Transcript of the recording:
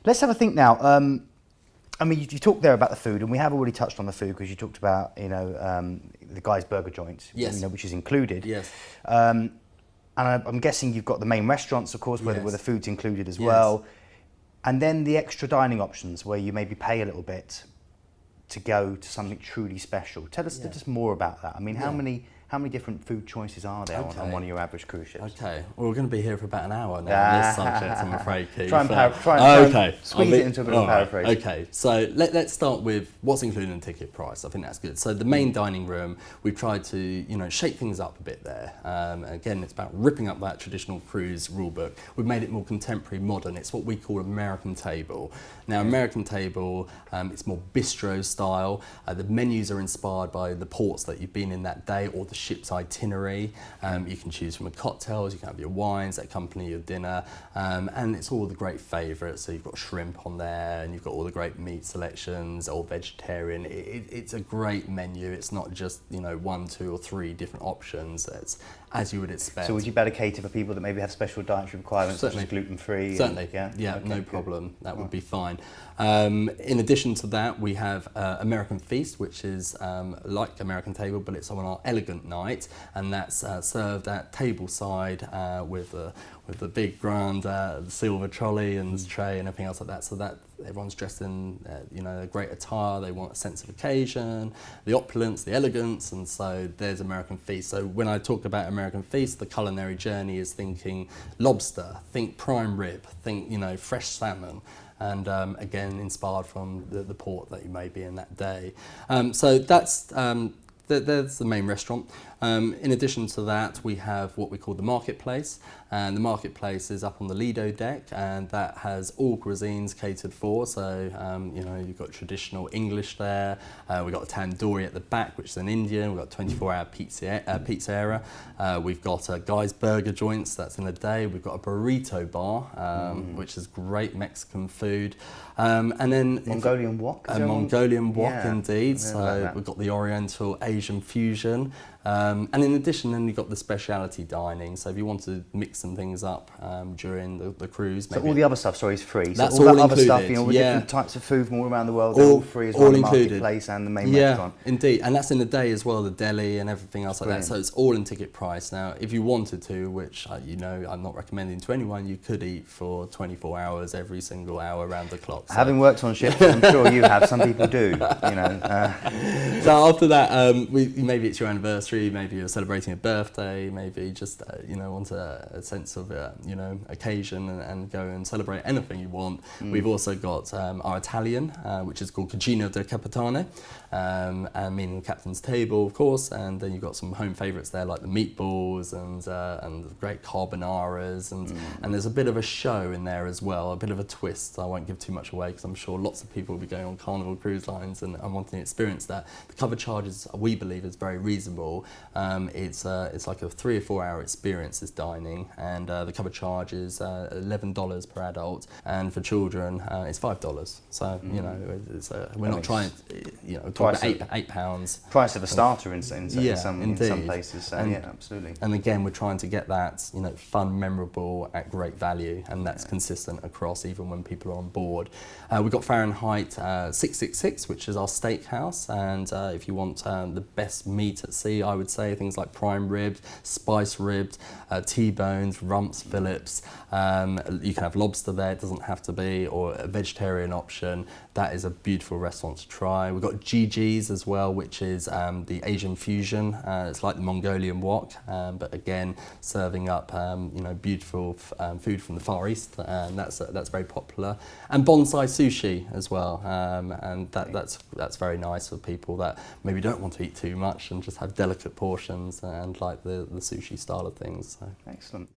Let's have a think now. I mean, you talked there about the food, and we have already touched on the food because you talked about, the Guy's Burger joint, Yes. which is included. Yes. And I'm guessing you've got the main restaurants, of course, where Yes. the food's included as Yes. well. And then the extra dining options where you maybe pay a little bit to go to something truly special. Tell us just more about that. I mean, how many different food choices are there on one of your average cruise ships? Okay, well, we're going to be here for about an hour now on this subject, I'm afraid, Keith. Try and squeeze it into a bit of a paraphrase. Okay, so let's start with what's included in the ticket price. I think that's good. So the main dining room, we've tried to shake things up a bit there. Again, it's about ripping up that traditional cruise rule book. We've made it more contemporary, modern. It's what we call American table. Now, American table, it's more bistro style. The menus are inspired by the ports that you've been in that day or the ship's itinerary. You can choose from the cocktails, you can have your wines that accompany your dinner, and it's all the great favourites. So you've got shrimp on there, and you've got all the great meat selections, all vegetarian. It's a great menu. It's not just 1, 2 or 3 different options. It's as you would expect. So would you better cater for people that maybe have special dietary requirements, Certainly. such as gluten-free? Certainly, Okay, no problem. good. That would be fine. In addition to that, we have American Feast, which is like American Table, but it's on our elegant night, and that's served at tableside with the big grand silver trolley and tray and everything else like that. So that everyone's dressed in a great attire. They want a sense of occasion, the opulence, the elegance, and so there's American Feast. So when I talk about American Feast, the culinary journey is thinking lobster, think prime rib, think fresh salmon. And again, inspired from the port that you may be in that day. So that's there's the main restaurant. In addition to that, we have what we call the marketplace, and the marketplace is up on the Lido deck, and that has all cuisines catered for. So you've got traditional English there. We've got a tandoori at the back, which is an Indian. We've got 24-hour pizzeria. We've got Guy's Burger joints. That's in the day. We've got a burrito bar, which is great Mexican food, and then Mongolian wok. A Mongolian wok, indeed. Yeah, So we've got the Oriental Asian fusion. And in addition, then you've got the specialty dining. So if you want to mix some things up during the cruise, so all the other stuff, is free. That's so all that included. other stuff, with different types of food from all around the world, they're all free as well. The marketplace and the main restaurant. Yeah, indeed, and that's in the day as well. The deli and everything else like that. So it's all in ticket price. Now, if you wanted to, which I'm not recommending to anyone, you could eat for 24 hours every single hour around the clock. So. Having worked on ships, I'm sure you have. Some people do. So after that, maybe it's your anniversary, maybe you're celebrating a birthday, maybe just want a sense of occasion and go and celebrate anything you want. We've also got our Italian, which is called Cucina del Capitano, and meaning the captain's table, of course. And then you've got some home favourites there like the meatballs and the great carbonaras, and there's a bit of a show in there as well, a bit of a twist. I won't give too much away because I'm sure lots of people will be going on Carnival Cruise Lines and wanting to experience that. The cover charges, we believe, is very reasonable. It's like a 3 or 4 hour experience, this dining, and the cover charge is $11 per adult, and for children it's $5. So we're not trying talk about £8. Price of a starter in some places. So absolutely. And again, we're trying to get that fun, memorable at great value, and that's consistent across even when people are on board. We've got Fahrenheit 666, which is our steakhouse, and if you want the best meat at sea, I would say things like prime ribs, spice ribbed, T-bones, rumps, fillets. You can have lobster there, it doesn't have to be, or a vegetarian option. That is a beautiful restaurant to try. We've got GG's as well, which is the Asian fusion. It's like the Mongolian wok, but again, serving up beautiful food from the Far East, and that's very popular. And bonsai sushi as well, and that's very nice for people that maybe don't want to eat too much and just have delicate portions and like the sushi style of things. So. Excellent.